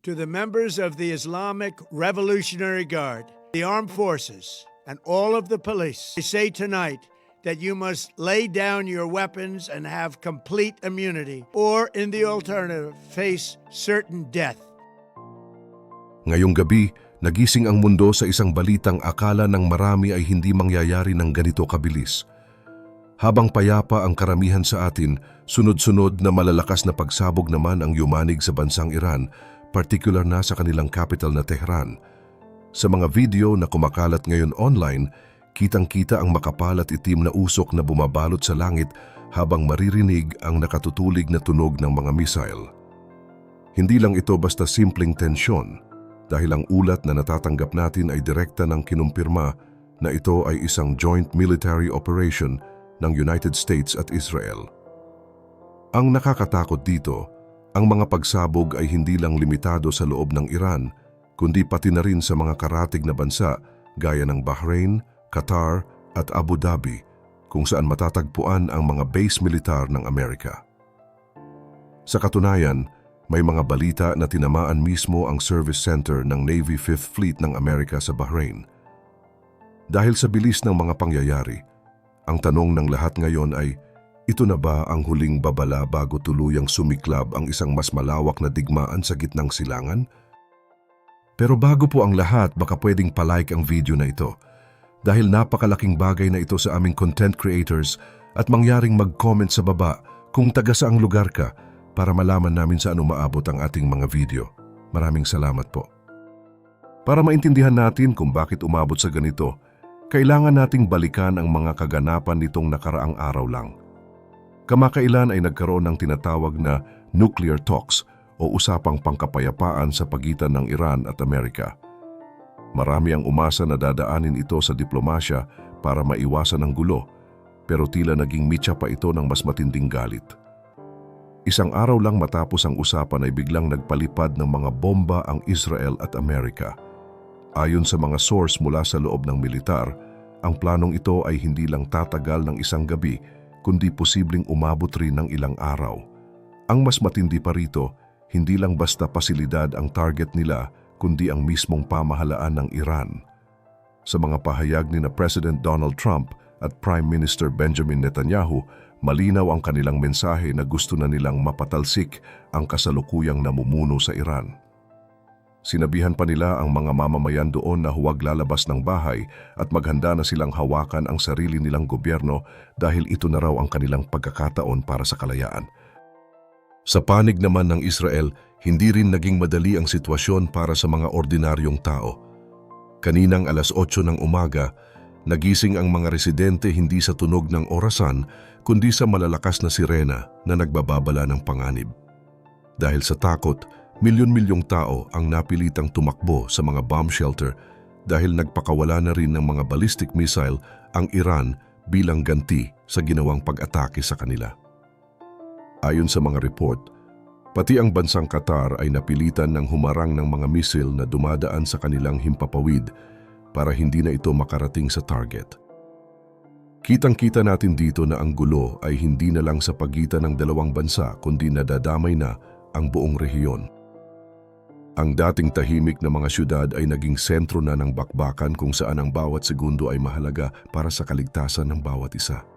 To the members of the Islamic Revolutionary Guard, the armed forces, and all of the police, I say tonight that you must lay down your weapons and have complete immunity, or in the alternative, face certain death. Ngayong gabi, nagising ang mundo sa isang balitang akala ng marami ay hindi mangyayari ng ganito kabilis. Habang payapa ang karamihan sa atin, sunod-sunod na malalakas na pagsabog naman ang yumanig sa bansang Iran, partikular na sa kanilang capital na Tehran. Sa mga video na kumakalat ngayon online, kitang-kita ang makapal at itim na usok na bumabalot sa langit habang maririnig ang nakatutulig na tunog ng mga missile. Hindi lang ito basta simpleng tensyon, dahil ang ulat na natatanggap natin ay direkta ng kinumpirma na ito ay isang joint military operation ng United States at Israel. Ang nakakatakot dito, ang mga pagsabog ay hindi lang limitado sa loob ng Iran, kundi pati na rin sa mga karatig na bansa gaya ng Bahrain, Qatar at Abu Dhabi, kung saan matatagpuan ang mga base militar ng Amerika. Sa katunayan, may mga balita na tinamaan mismo ang service center ng Navy 5th Fleet ng Amerika sa Bahrain. Dahil sa bilis ng mga pangyayari, ang tanong ng lahat ngayon ay, ito na ba ang huling babala bago tuluyang sumiklab ang isang mas malawak na digmaan sa gitnang silangan? Pero bago po ang lahat, baka pwedeng palike ang video na ito. Dahil napakalaking bagay na ito sa aming content creators at mangyaring mag-comment sa baba kung taga saang lugar ka para malaman namin saan umaabot ang ating mga video. Maraming salamat po. Para maintindihan natin kung bakit umabot sa ganito, kailangan nating balikan ang mga kaganapan nitong nakaraang araw lang. Kamakailan ay nagkaroon ng tinatawag na nuclear talks o usapang pangkapayapaan sa pagitan ng Iran at Amerika. Marami ang umasa na dadaanin ito sa diplomasya para maiwasan ang gulo, pero tila naging mitya pa ito ng mas matinding galit. Isang araw lang matapos ang usapan ay biglang nagpalipad ng mga bomba ang Israel at Amerika. Ayon sa mga source mula sa loob ng militar, ang planong ito ay hindi lang tatagal ng isang gabi, kundi posibleng umabot rin ng ilang araw. Ang mas matindi pa rito, hindi lang basta pasilidad ang target nila, kundi ang mismong pamahalaan ng Iran. Sa mga pahayag ni President Donald Trump at Prime Minister Benjamin Netanyahu, malinaw ang kanilang mensahe na gusto na nilang mapatalsik ang kasalukuyang namumuno sa Iran. Sinabihan pa nila ang mga mamamayan doon na huwag lalabas ng bahay at maghanda na silang hawakan ang sarili nilang gobyerno dahil ito na raw ang kanilang pagkakataon para sa kalayaan. Sa panig naman ng Israel, hindi rin naging madali ang sitwasyon para sa mga ordinaryong tao. Kaninang alas 8 ng umaga, nagising ang mga residente hindi sa tunog ng orasan, kundi sa malalakas na sirena na nagbababala ng panganib. Dahil sa takot, milyon-milyong tao ang napilitang tumakbo sa mga bomb shelter dahil nagpakawala na rin ng mga ballistic missile ang Iran bilang ganti sa ginawang pag-atake sa kanila. Ayon sa mga report, pati ang bansang Qatar ay napilitan ng humarang ng mga missile na dumadaan sa kanilang himpapawid para hindi na ito makarating sa target. Kitang-kita natin dito na ang gulo ay hindi na lang sa pagitan ng dalawang bansa kundi nadadamay na ang buong rehiyon. Ang dating tahimik na mga syudad ay naging sentro na ng bakbakan kung saan ang bawat segundo ay mahalaga para sa kaligtasan ng bawat isa.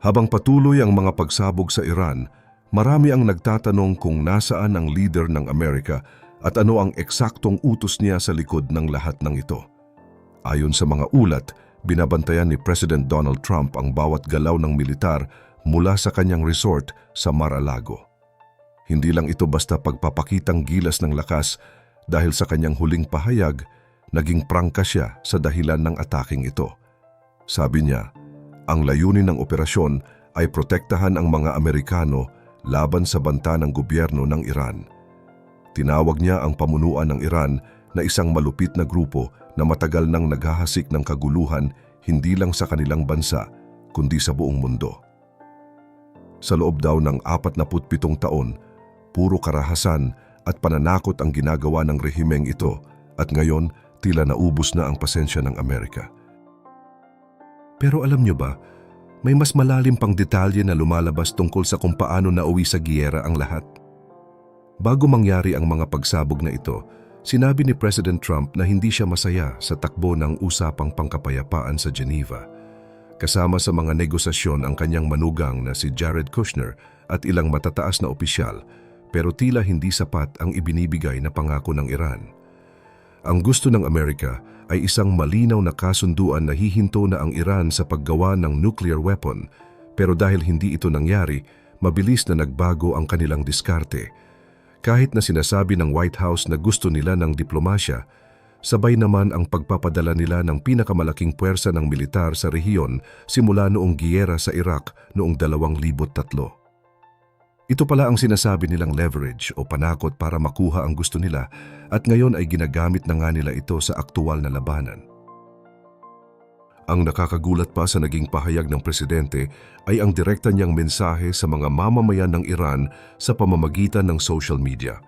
Habang patuloy ang mga pagsabog sa Iran, marami ang nagtatanong kung nasaan ang leader ng Amerika at ano ang eksaktong utos niya sa likod ng lahat ng ito. Ayon sa mga ulat, binabantayan ni President Donald Trump ang bawat galaw ng militar mula sa kanyang resort sa Mar-a-Lago. Hindi lang ito basta pagpapakitang gilas ng lakas dahil sa kanyang huling pahayag, naging prangka siya sa dahilan ng ataking ito. Sabi niya, ang layunin ng operasyon ay protektahan ang mga Amerikano laban sa banta ng gobyerno ng Iran. Tinawag niya ang pamunuan ng Iran na isang malupit na grupo na matagal nang naghahasik ng kaguluhan hindi lang sa kanilang bansa kundi sa buong mundo. Sa loob daw ng 47 taon, puro karahasan at pananakot ang ginagawa ng rehimeng ito at ngayon tila naubos na ang pasensya ng Amerika. Pero alam niyo ba, may mas malalim pang detalye na lumalabas tungkol sa kung paano nauwi sa giyera ang lahat. Bago mangyari ang mga pagsabog na ito, sinabi ni President Trump na hindi siya masaya sa takbo ng usapang pangkapayapaan sa Geneva. Kasama sa mga negosasyon ang kanyang manugang na si Jared Kushner at ilang matataas na opisyal, pero tila hindi sapat ang ibinibigay na pangako ng Iran. Ang gusto ng Amerika ay isang malinaw na kasunduan na hihinto na ang Iran sa paggawa ng nuclear weapon, pero dahil hindi ito nangyari, mabilis na nagbago ang kanilang diskarte. Kahit na sinasabi ng White House na gusto nila ng diplomasya, sabay naman ang pagpapadala nila ng pinakamalaking puwersa ng militar sa rehiyon simula noong giyera sa Iraq noong 2003. Ito pala ang sinasabi nilang leverage o panakot para makuha ang gusto nila at ngayon ay ginagamit na nga nila ito sa aktual na labanan. Ang nakakagulat pa sa naging pahayag ng presidente ay ang direkta niyang mensahe sa mga mamamayan ng Iran sa pamamagitan ng social media.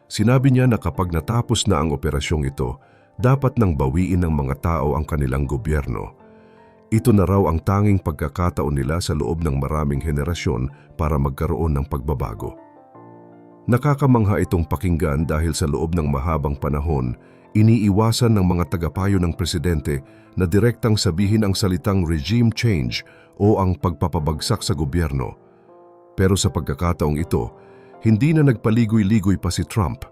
Sinabi niya na kapag natapos na ang operasyong ito, dapat nang bawiin ng mga tao ang kanilang gobyerno. Ito na raw ang tanging pagkakataon nila sa loob ng maraming henerasyon para magkaroon ng pagbabago. Nakakamangha itong pakinggan dahil sa loob ng mahabang panahon, iniiwasan ng mga tagapayo ng presidente na direktang sabihin ang salitang regime change o ang pagpapabagsak sa gobyerno. Pero sa pagkakataong ito, hindi na nagpaligoy-ligoy pa si Trump.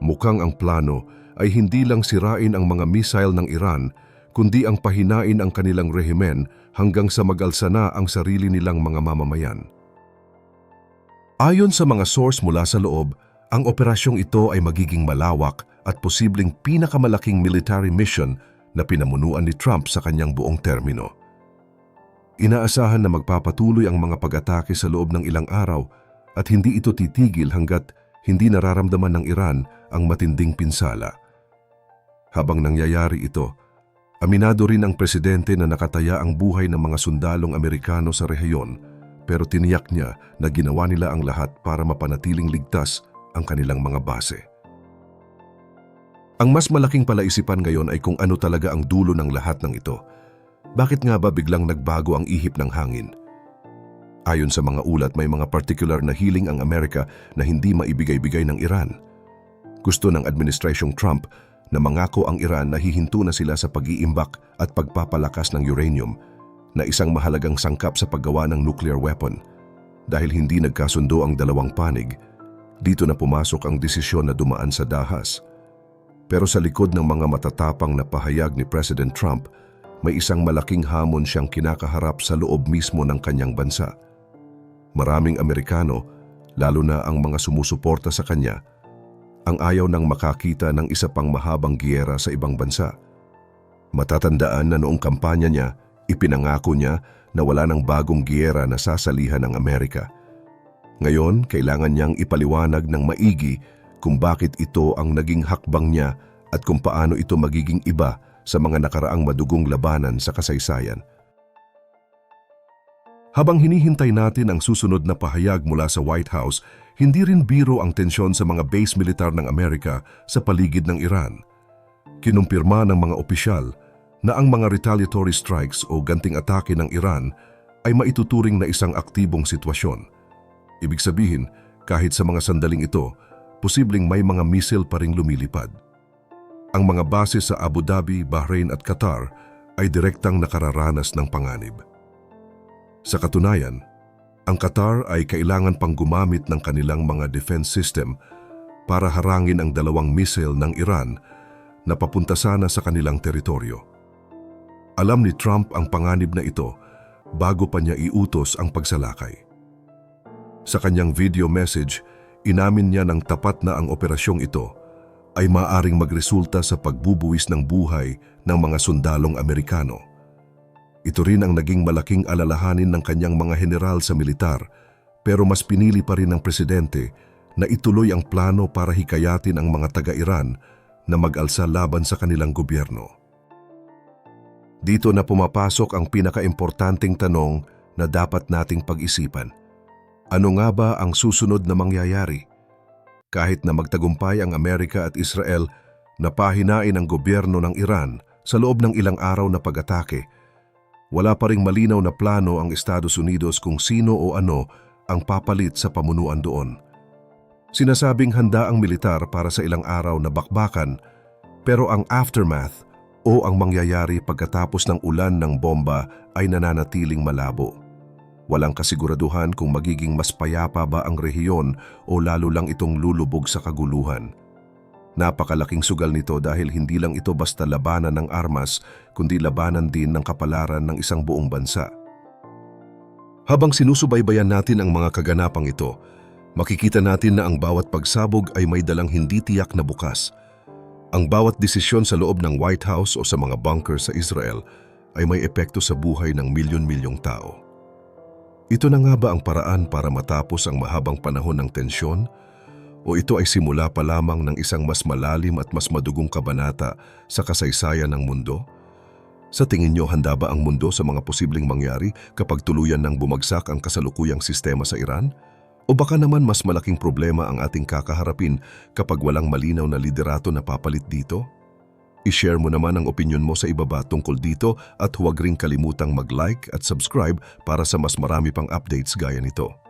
Mukhang ang plano ay hindi lang sirain ang mga missile ng Iran, kundi ang pahinain ang kanilang rehimen hanggang sa mag-alsa na ang sarili nilang mga mamamayan. Ayon sa mga source mula sa loob, ang operasyong ito ay magiging malawak at posibleng pinakamalaking military mission na pinamunuan ni Trump sa kanyang buong termino. Inaasahan na magpapatuloy ang mga pag-atake sa loob ng ilang araw at hindi ito titigil hanggat hindi nararamdaman ng Iran ang matinding pinsala. Habang nangyayari ito, aminado rin ang presidente na nakataya ang buhay ng mga sundalong Amerikano sa rehiyon, pero tiniyak niya na ginawa nila ang lahat para mapanatiling ligtas ang kanilang mga base. Ang mas malaking palaisipan ngayon ay kung ano talaga ang dulo ng lahat ng ito. Bakit nga ba biglang nagbago ang ihip ng hangin? Ayon sa mga ulat, may mga particular na hiling ang Amerika na hindi maibigay-bigay ng Iran. Gusto ng Administrasyong Trump na mangako ang Iran na hihinto na sila sa pag-iimbak at pagpapalakas ng uranium na isang mahalagang sangkap sa paggawa ng nuclear weapon. Dahil hindi nagkasundo ang dalawang panig, dito na pumasok ang desisyon na dumaan sa dahas. Pero sa likod ng mga matatapang na pahayag ni President Trump, may isang malaking hamon siyang kinakaharap sa loob mismo ng kanyang bansa. Maraming Amerikano, lalo na ang mga sumusuporta sa kanya, ang ayaw nang makakita ng isa pang mahabang giyera sa ibang bansa. Matatandaan na noong kampanya niya, ipinangako niya na wala ng bagong giyera na sasalihan ng Amerika. Ngayon, kailangan niyang ipaliwanag ng maigi kung bakit ito ang naging hakbang niya at kung paano ito magiging iba sa mga nakaraang madugong labanan sa kasaysayan. Habang hinihintay natin ang susunod na pahayag mula sa White House, hindi rin biro ang tensyon sa mga base militar ng Amerika sa paligid ng Iran. Kinumpirma ng mga opisyal na ang mga retaliatory strikes o ganting atake ng Iran ay maituturing na isang aktibong sitwasyon. Ibig sabihin, kahit sa mga sandaling ito, posibleng may mga missile pa ring lumilipad. Ang mga base sa Abu Dhabi, Bahrain at Qatar ay direktang nakararanas ng panganib. Sa katunayan, ang Qatar ay kailangan pang gumamit ng kanilang mga defense system para harangin ang dalawang missile ng Iran na papunta sana sa kanilang teritoryo. Alam ni Trump ang panganib na ito bago pa niya iutos ang pagsalakay. Sa kanyang video message, inamin niya ng tapat na ang operasyong ito ay maaaring magresulta sa pagbubuwis ng buhay ng mga sundalong Amerikano. Ito rin ang naging malaking alalahanin ng kanyang mga general sa militar, pero mas pinili pa rin ng presidente na ituloy ang plano para hikayatin ang mga taga-Iran na mag-alsa laban sa kanilang gobyerno. Dito na pumapasok ang pinakaimportanteng tanong na dapat nating pag-isipan. Ano nga ba ang susunod na mangyayari? Kahit na magtagumpay ang Amerika at Israel na pahinain ang gobyerno ng Iran sa loob ng ilang araw na pag-atake, wala pa ring malinaw na plano ang Estados Unidos kung sino o ano ang papalit sa pamunuan doon. Sinasabing handa ang militar para sa ilang araw na bakbakan, pero ang aftermath o ang mangyayari pagkatapos ng ulan ng bomba ay nananatiling malabo. Walang kasiguraduhan kung magiging mas payapa ba ang rehiyon o lalo lang itong lulubog sa kaguluhan. Napakalaking sugal nito dahil hindi lang ito basta labanan ng armas, kundi labanan din ng kapalaran ng isang buong bansa. Habang sinusubaybayan natin ang mga kaganapang ito, makikita natin na ang bawat pagsabog ay may dalang hindi tiyak na bukas. Ang bawat desisyon sa loob ng White House o sa mga bunker sa Israel ay may epekto sa buhay ng milyon-milyong tao. Ito na nga ba ang paraan para matapos ang mahabang panahon ng tensyon? O ito ay simula pa lamang ng isang mas malalim at mas madugong kabanata sa kasaysayan ng mundo? Sa tingin nyo, handa ba ang mundo sa mga posibleng mangyari kapag tuluyan ng bumagsak ang kasalukuyang sistema sa Iran? O baka naman mas malaking problema ang ating kakaharapin kapag walang malinaw na liderato na papalit dito? I-share mo naman ang opinyon mo sa ibaba tungkol dito at huwag ring kalimutang mag-like at subscribe para sa mas marami pang updates gaya nito.